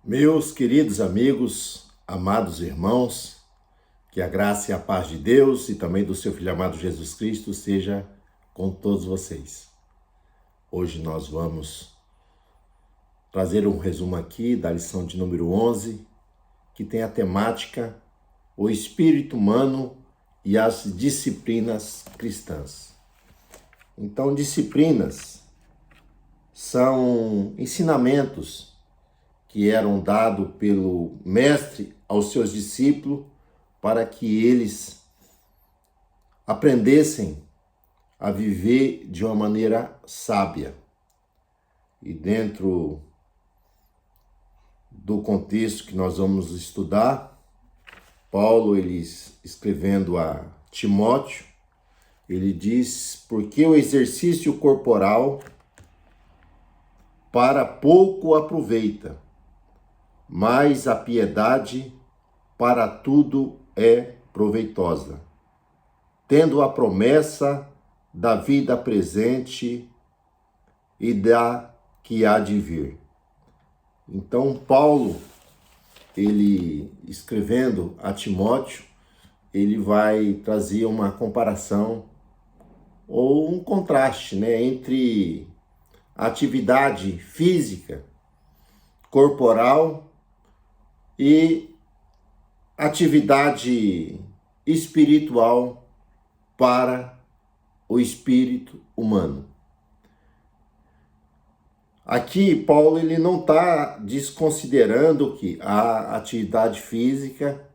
Meus queridos amigos, amados irmãos, que a graça e a paz de Deus e também do seu Filho amado Jesus Cristo seja com todos vocês. Hoje nós vamos trazer um resumo aqui da lição de número 11, que tem a temática O Espírito Humano e as Disciplinas Cristãs. Então, disciplinas são ensinamentos que eram dados pelo mestre aos seus discípulos para que eles aprendessem a viver de uma maneira sábia. E dentro do contexto que nós vamos estudar, Paulo, ele escrevendo a Timóteo, ele diz: porque o exercício corporal para pouco aproveita, mas a piedade para tudo é proveitosa, tendo a promessa da vida presente e da que há de vir. Então, Paulo, ele escrevendo a Timóteo, ele vai trazer uma comparação ou um contraste, entre a atividade física, corporal e atividade espiritual para o espírito humano. Aqui, Paulo, ele não está desconsiderando que a atividade física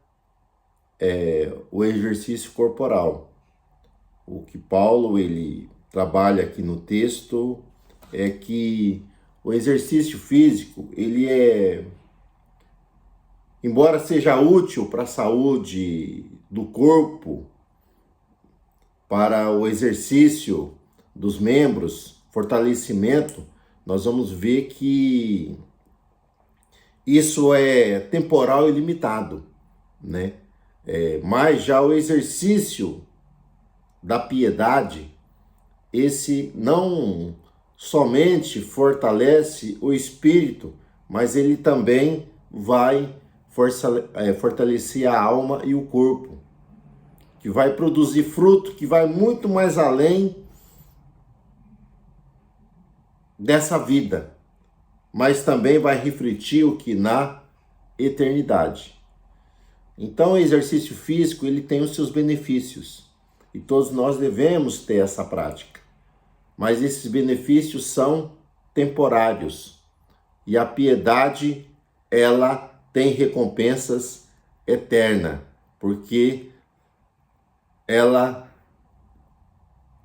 é o exercício corporal. O que Paulo, ele trabalha aqui no texto é que o exercício físico, ele embora seja útil para a saúde do corpo, para o exercício dos membros, fortalecimento, nós vamos ver que isso é temporal e limitado, mas já o exercício da piedade, esse não somente fortalece o espírito, mas ele também vai fortalecer a alma e o corpo, que vai produzir fruto, que vai muito mais além dessa vida, mas também vai refletir o que na eternidade. Então, o exercício físico, ele tem os seus benefícios, e todos nós devemos ter essa prática, mas esses benefícios são temporários, e a piedade, ela tem recompensas eternas, porque ela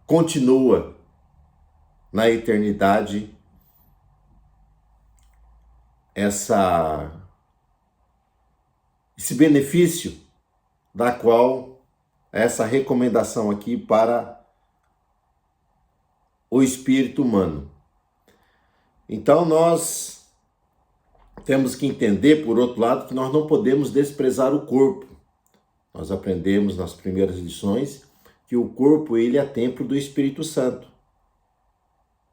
continua na eternidade esse benefício da qual essa recomendação aqui para o espírito humano. Então nós temos que entender, por outro lado, que nós não podemos desprezar o corpo. Nós aprendemos nas primeiras lições que o corpo, ele é templo do Espírito Santo.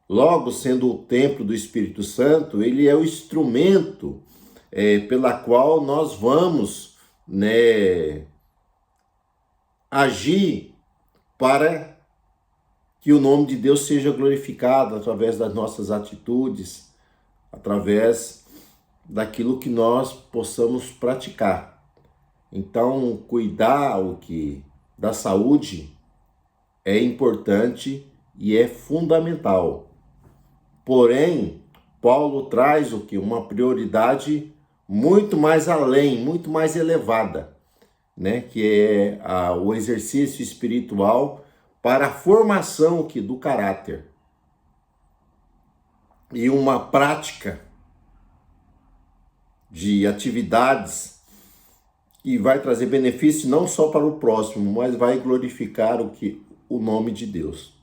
Logo, sendo o templo do Espírito Santo, ele é o instrumento pela qual nós vamos agir para que o nome de Deus seja glorificado através das nossas atitudes, através daquilo que nós possamos praticar. Então, cuidar da saúde é importante e é fundamental. Porém, Paulo traz uma prioridade muito mais além, muito mais elevada, que é o exercício espiritual para a formação do caráter e uma prática de atividades que vai trazer benefício não só para o próximo, mas vai glorificar o nome de Deus.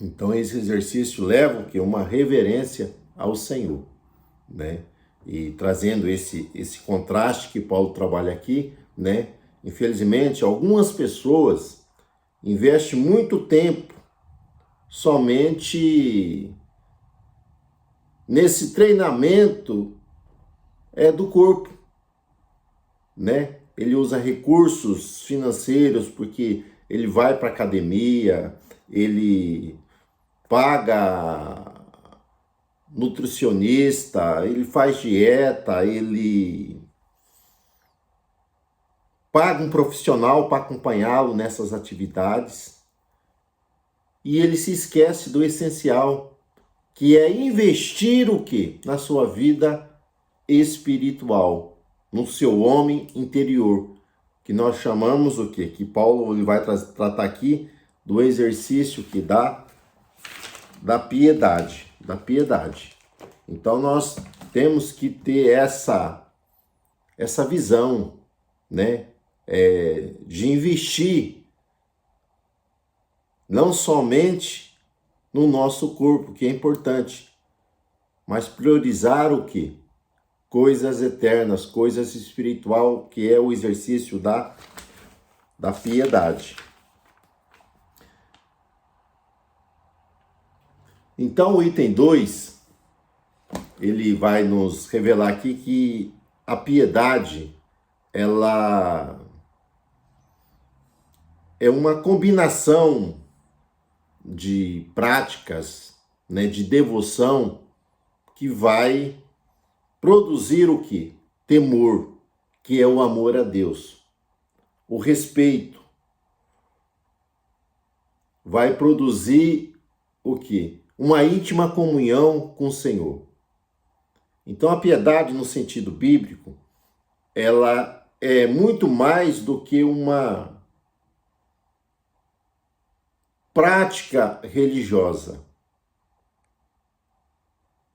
Então esse exercício leva uma reverência ao Senhor, E trazendo esse contraste que Paulo trabalha aqui, Infelizmente, algumas pessoas investem muito tempo somente nesse treinamento do corpo, né? Ele usa recursos financeiros porque ele vai para academia, ele paga nutricionista, ele faz dieta, ele paga um profissional para acompanhá-lo nessas atividades. E ele se esquece do essencial, que é investir o quê? Na sua vida espiritual, no seu homem interior, que nós chamamos o quê? Que Paulo ele vai tratar aqui do exercício que dá da piedade, Então nós temos que ter essa visão, né, de investir não somente no nosso corpo, que é importante, mas priorizar o quê? Coisas eternas, coisas espiritual, que é o exercício da piedade. Então o item 2, ele vai nos revelar aqui que a piedade, ela é uma combinação de práticas, né, de devoção, que vai produzir o quê? Temor, que é o amor a Deus. O respeito vai produzir o quê? Uma íntima comunhão com o Senhor. Então a piedade, no sentido bíblico, ela é muito mais do que uma prática religiosa.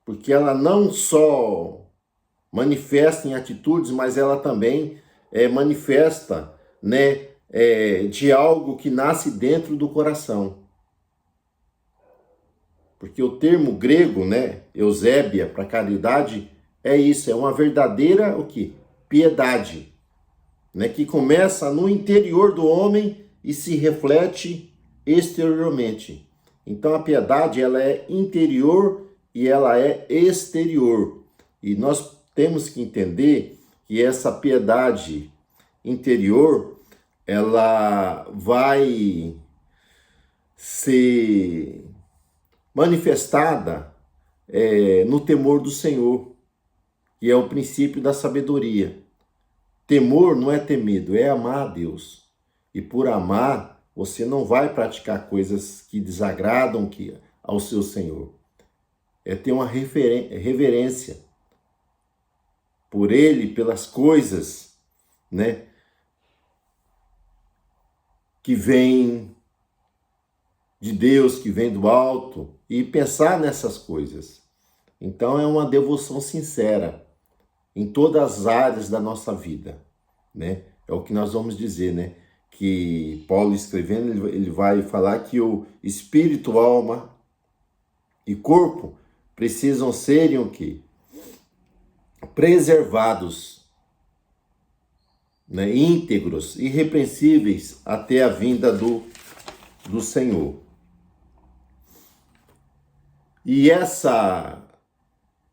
Porque ela não só manifesta em atitudes, mas ela também manifesta, né, de algo que nasce dentro do coração. Porque o termo grego, né, eusébia, para caridade, é isso, é uma verdadeira o quê? Piedade, né, que começa no interior do homem e se reflete exteriormente. Então a piedade, ela é interior e ela é exterior. E nós temos que entender que essa piedade interior, ela vai ser manifestada no temor do Senhor, que é o princípio da sabedoria. Temor não é ter medo, é amar a Deus. E por amar, você não vai praticar coisas que desagradam ao seu Senhor. É ter uma reverência por Ele, pelas coisas, né, que vêm de Deus, que vem do alto, e pensar nessas coisas. Então é uma devoção sincera em todas as áreas da nossa vida, né? É o que nós vamos dizer, né? Que Paulo escrevendo, ele vai falar que o espírito, alma e corpo precisam serem o quê? Preservados, né? Íntegros, irrepreensíveis até a vinda do Senhor. E essa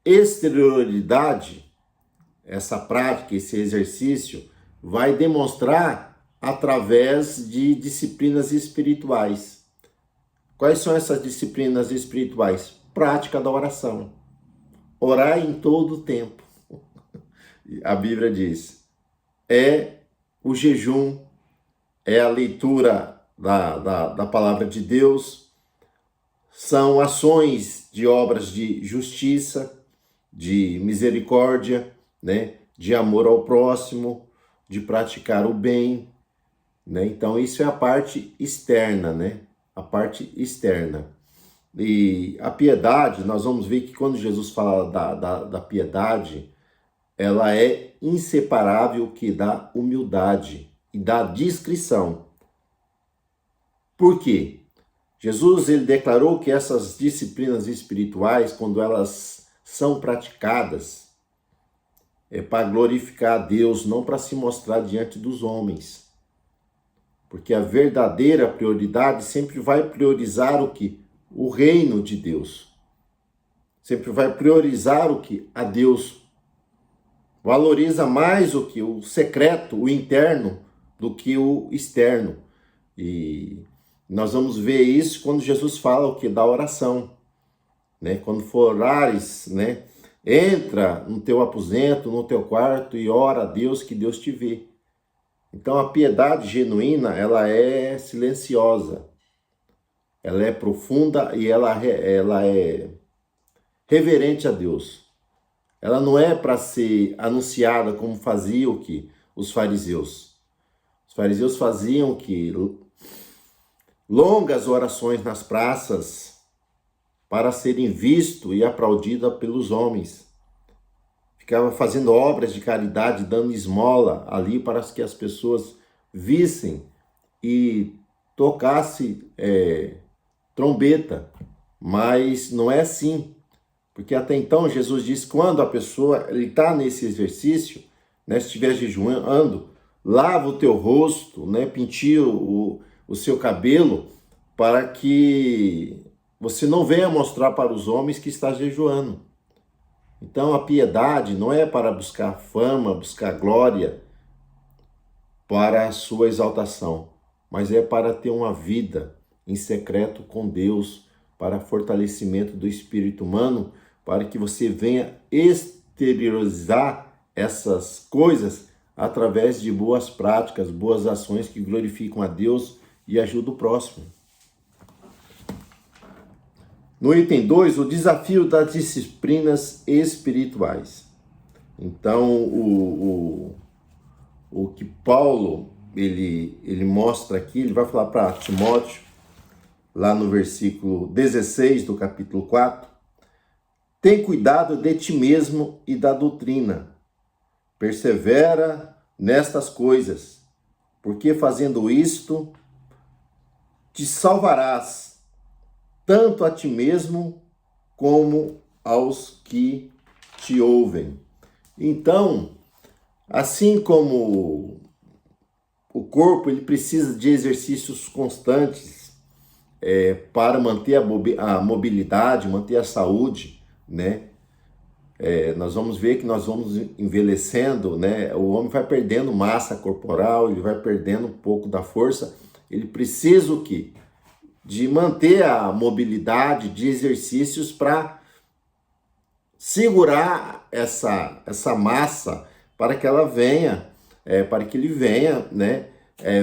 exterioridade, essa prática, esse exercício, vai demonstrar através de disciplinas espirituais. Quais são essas disciplinas espirituais? Prática da oração. Orar em todo o tempo. A Bíblia diz, é o jejum, é a leitura da palavra de Deus, são ações de obras de justiça, de misericórdia, né? De amor ao próximo, de praticar o bem, né? Então isso é a parte externa, né? A parte externa. E a piedade, nós vamos ver que quando Jesus fala da piedade, ela é inseparável que da humildade e da discrição. Por quê? Jesus, ele declarou que essas disciplinas espirituais, quando elas são praticadas, é para glorificar a Deus, não para se mostrar diante dos homens. Porque a verdadeira prioridade sempre vai priorizar o quê? O reino de Deus. Sempre vai priorizar o quê? A Deus. valoriza mais o que o secreto, o interno, do que o externo. E nós vamos ver isso quando Jesus fala o que da oração, né? Quando for orares, né? Entra no teu aposento, no teu quarto e ora a Deus que Deus te vê. Então a piedade genuína, ela é silenciosa, ela é profunda e ela é reverente a Deus. Ela não é para ser anunciada como fazia o que os fariseus. Os fariseus faziam que longas orações nas praças para serem vistos e aplaudidas pelos homens. Ficava fazendo obras de caridade, dando esmola ali para que as pessoas vissem e tocassem trombeta. Mas não é assim. Porque até então Jesus diz que quando a pessoa está nesse exercício, né, se estiver jejuando, lava o teu rosto, né, penteia o seu cabelo, para que você não venha mostrar para os homens que está jejuando. Então a piedade não é para buscar fama, buscar glória, para a sua exaltação, mas é para ter uma vida em secreto com Deus, para fortalecimento do espírito humano, para que você venha exteriorizar essas coisas através de boas práticas, boas ações que glorificam a Deus e ajudam o próximo. No item 2, o desafio das disciplinas espirituais. Então, o que Paulo ele mostra aqui, ele vai falar para Timóteo, lá no versículo 16 do capítulo 4, tem cuidado de ti mesmo e da doutrina, persevera nestas coisas, porque fazendo isto, te salvarás, tanto a ti mesmo como aos que te ouvem. Então, assim como o corpo ele precisa de exercícios constantes para manter a mobilidade, manter a saúde, né? Nós vamos ver que nós vamos envelhecendo, né? O homem vai perdendo massa corporal, ele vai perdendo um pouco da força. Ele precisa o quê? De manter a mobilidade, de exercícios para segurar essa massa para que ela venha, para que ele venha, né,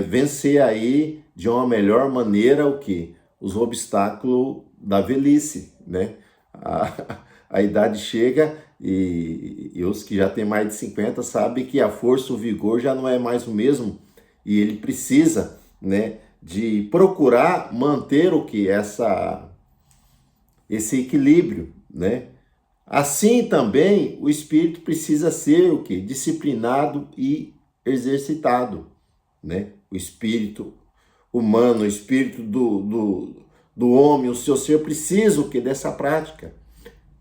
vencer aí de uma melhor maneira o que? Os obstáculos da velhice, né? A idade chega e os que já têm mais de 50 sabem que a força, o vigor já não é mais o mesmo e ele precisa, né, de procurar manter o que? Esse equilíbrio, né? Assim também o espírito precisa ser o que? Disciplinado e exercitado, né? O espírito humano, o espírito do homem, o seu ser precisa o que? Dessa prática.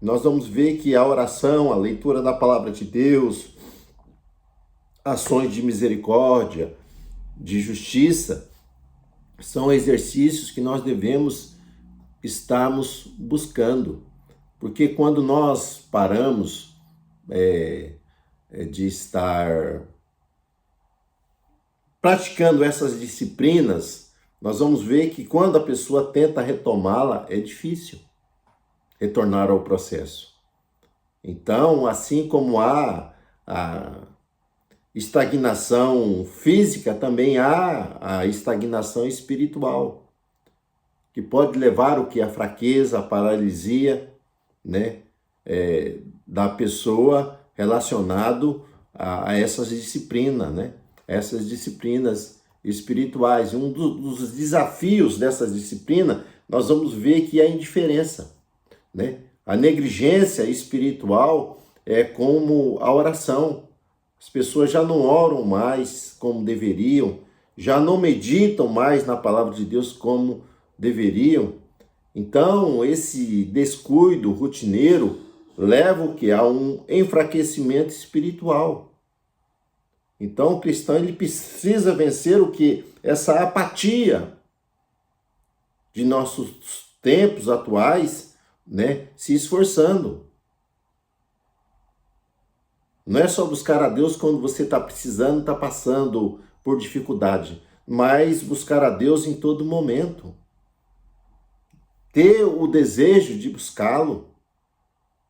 Nós vamos ver que a oração, a leitura da palavra de Deus, ações de misericórdia, de justiça, são exercícios que nós devemos estarmos buscando. Porque quando nós paramos de estar praticando essas disciplinas, nós vamos ver que quando a pessoa tenta retomá-la, é difícil retornar ao processo. Então, assim como há a estagnação física, também há a estagnação espiritual, que pode levar o que? A fraqueza, a paralisia, né, da pessoa relacionado a essas disciplinas, né, essas disciplinas espirituais. Um dos desafios dessas disciplinas, nós vamos ver que é a indiferença, né, a negligência espiritual é como a oração. As pessoas já não oram mais como deveriam, já não meditam mais na palavra de Deus como deveriam. Então, esse descuido rotineiro leva o que? A um enfraquecimento espiritual. Então, o cristão ele precisa vencer o que? Essa apatia de nossos tempos atuais, né? Se esforçando. Não é só buscar a Deus quando você está precisando, está passando por dificuldade, mas buscar a Deus em todo momento. Ter o desejo de buscá-lo,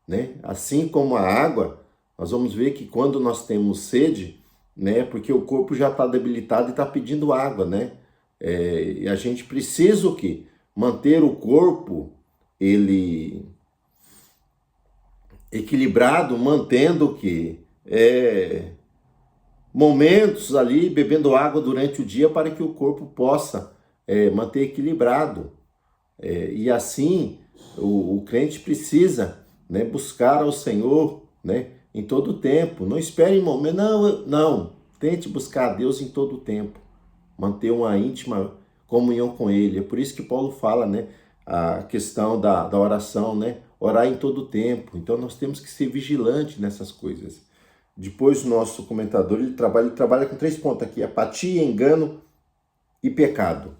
né? Assim como a água, nós vamos ver que quando nós temos sede, né? Porque o corpo já está debilitado e está pedindo água, né? E a gente precisa o quê? Manter o corpo, ele equilibrado, mantendo o quê? Momentos ali, bebendo água durante o dia para que o corpo possa manter equilibrado. E assim, o crente precisa, né, buscar ao Senhor, né, em todo o tempo. Não espere em momento, não. Tente buscar a Deus em todo o tempo. Manter uma íntima comunhão com Ele. É por isso que Paulo fala, né, a questão da oração, né, orar em todo o tempo. Então nós temos que ser vigilantes nessas coisas. Depois o nosso comentador, ele trabalha com 3 pontos aqui: apatia, engano e pecado.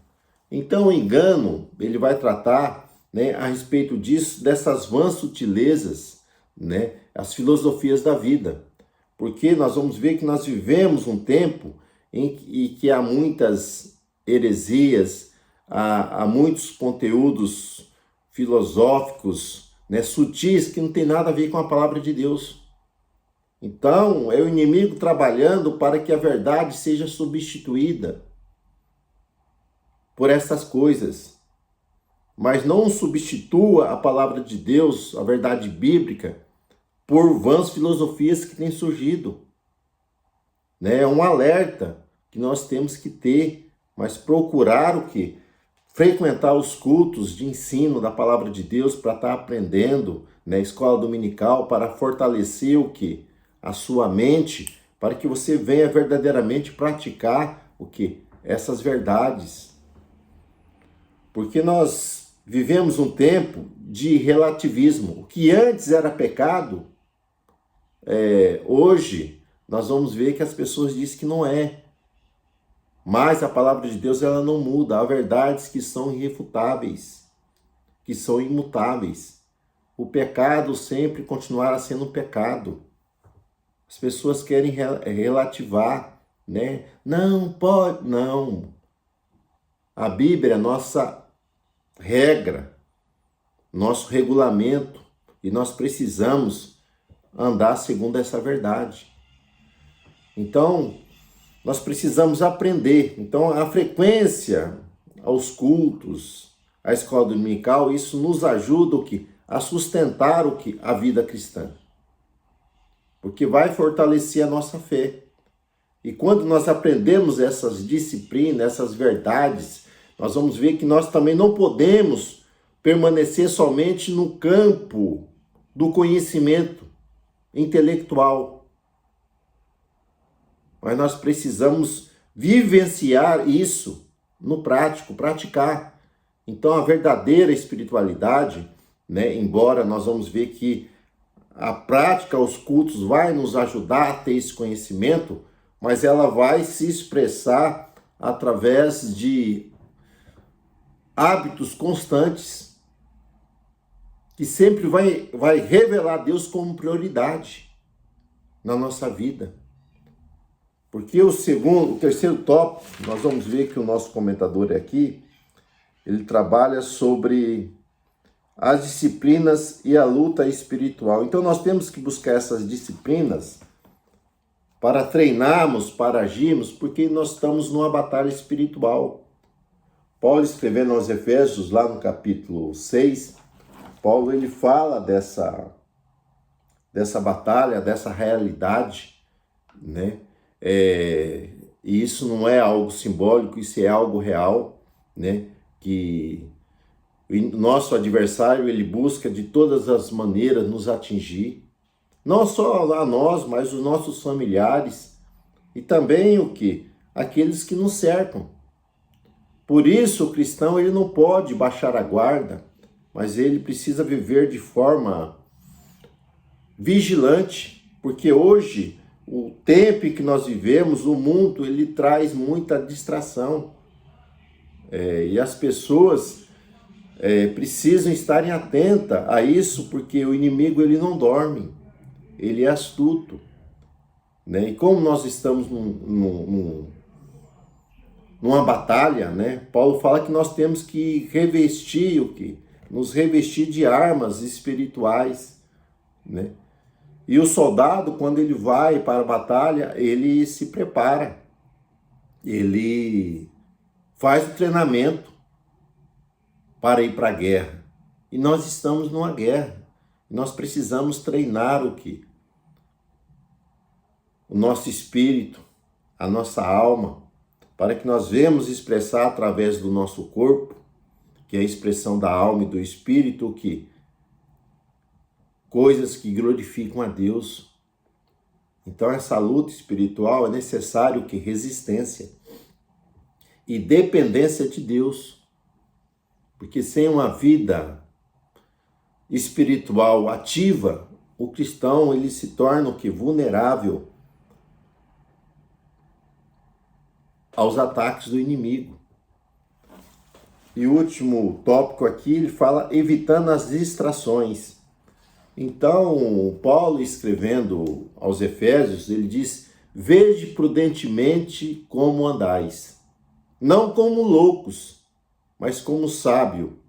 Então o engano, ele vai tratar, né, a respeito disso, dessas vãs sutilezas, né, as filosofias da vida. Porque nós vamos ver que nós vivemos um tempo em que há muitas heresias, há muitos conteúdos filosóficos, né, sutis, que não tem nada a ver com a palavra de Deus. Então, é o inimigo trabalhando para que a verdade seja substituída por essas coisas. Mas não substitua a palavra de Deus, a verdade bíblica, por vãs filosofias que têm surgido. É um alerta que nós temos que ter, mas procurar o quê? Frequentar os cultos de ensino da palavra de Deus para estar aprendendo, na escola dominical, para fortalecer o quê? A sua mente, para que você venha verdadeiramente praticar o quê? Essas verdades. Porque nós vivemos um tempo de relativismo. O que antes era pecado, hoje nós vamos ver que as pessoas dizem que não é. Mas a palavra de Deus, ela não muda. Há verdades que são irrefutáveis, que são imutáveis. O pecado sempre continuará sendo pecado. As pessoas querem relativar, né? Não pode, não. A Bíblia é nossa regra, nosso regulamento, e nós precisamos andar segundo essa verdade. Então, nós precisamos aprender. Então, a frequência aos cultos, a escola dominical, isso nos ajuda o quê? A sustentar o quê? A vida cristã. Porque vai fortalecer a nossa fé. E quando nós aprendemos essas disciplinas, essas verdades, nós vamos ver que nós também não podemos permanecer somente no campo do conhecimento intelectual. Mas nós precisamos vivenciar isso no prático, praticar. Então a verdadeira espiritualidade, né, embora nós vamos ver que a prática, os cultos vai nos ajudar a ter esse conhecimento, mas ela vai se expressar através de hábitos constantes, que sempre vai revelar Deus como prioridade na nossa vida. Porque o terceiro tópico, nós vamos ver que o nosso comentador aqui, ele trabalha sobre as disciplinas e a luta espiritual. Então nós temos que buscar essas disciplinas para treinarmos, para agirmos, porque nós estamos numa batalha espiritual. Paulo, escrevendo aos Efésios, lá no capítulo 6, Paulo ele fala dessa batalha, dessa realidade, né? E isso não é algo simbólico, isso é algo real, né? Que o nosso adversário, ele busca de todas as maneiras nos atingir, não só a nós, mas os nossos familiares e também o quê? Aqueles que nos cercam. Por isso o cristão, ele não pode baixar a guarda, mas ele precisa viver de forma vigilante, porque hoje, o tempo em que nós vivemos, o mundo, ele traz muita distração. E as pessoas precisam estarem atentas a isso, porque o inimigo, ele não dorme, ele é astuto. né? E como nós estamos numa batalha, né? Paulo fala que nós temos que revestir o quê? Nos revestir de armas espirituais, né? E o soldado, quando ele vai para a batalha, ele se prepara, ele faz o treinamento para ir para a guerra. E nós estamos numa guerra. Nós precisamos treinar o quê? O nosso espírito, a nossa alma, para que nós venhamos expressar através do nosso corpo, que é a expressão da alma e do espírito, o quê? Coisas que glorificam a Deus. Então essa luta espiritual é necessário que resistência e dependência de Deus. Porque sem uma vida espiritual ativa, o cristão ele se torna o que? Vulnerável aos ataques do inimigo. E o último tópico aqui, ele fala evitando as distrações. Então, Paulo escrevendo aos Efésios, ele diz: vede prudentemente como andais, não como loucos, mas como sábio,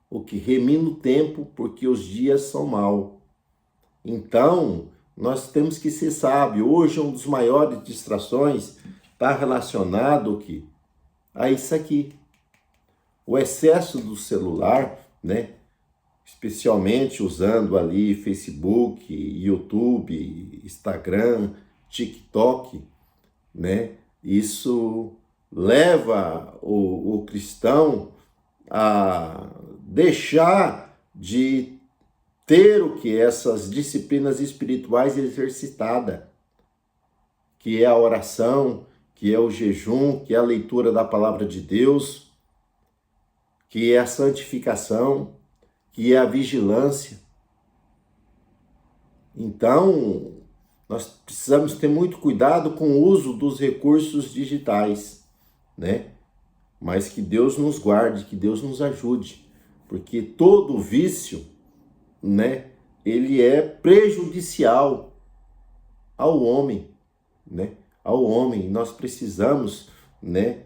o que remina o tempo, porque os dias são maus. Então, nós temos que ser sábios. Hoje, uma das maiores distrações está relacionado a isso aqui. O excesso do celular, né? Especialmente usando ali Facebook, YouTube, Instagram, TikTok, né? Isso leva o cristão a deixar de ter o que? Essas disciplinas espirituais exercitadas, que é a oração, que é o jejum, que é a leitura da palavra de Deus, que é a santificação, que é a vigilância. Então, nós precisamos ter muito cuidado com o uso dos recursos digitais, né? Mas que Deus nos guarde, que Deus nos ajude, porque todo vício, né, ele é prejudicial ao homem, né? Ao homem. Nós precisamos, né,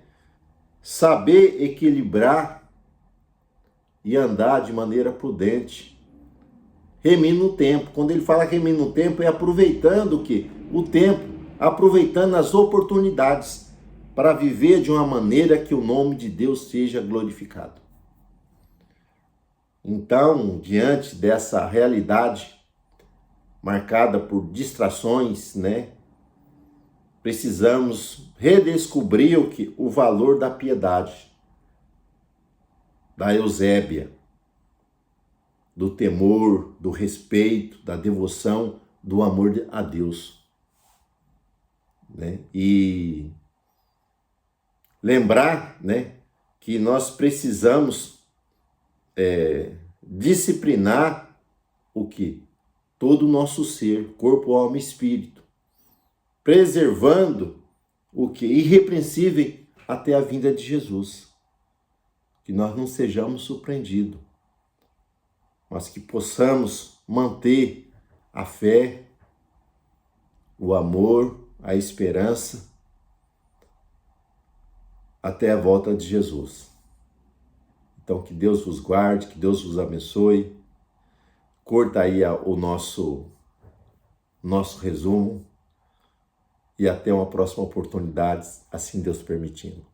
saber equilibrar e andar de maneira prudente. Remir no tempo. Quando ele fala remir no tempo, é aproveitando o quê? O tempo, aproveitando as oportunidades para viver de uma maneira que o nome de Deus seja glorificado. Então, diante dessa realidade marcada por distrações, né, precisamos redescobrir o valor da piedade, da Eusébia, do temor, do respeito, da devoção, do amor a Deus, né? E lembrar, né, que nós precisamos disciplinar o que? Todo o nosso ser, corpo, alma e espírito, preservando o que? Irrepreensível até a vinda de Jesus. Que nós não sejamos surpreendidos, mas que possamos manter a fé, o amor, a esperança até a volta de Jesus. Então, que Deus vos guarde, que Deus vos abençoe. Curta aí o nosso resumo e até uma próxima oportunidade, assim Deus permitindo.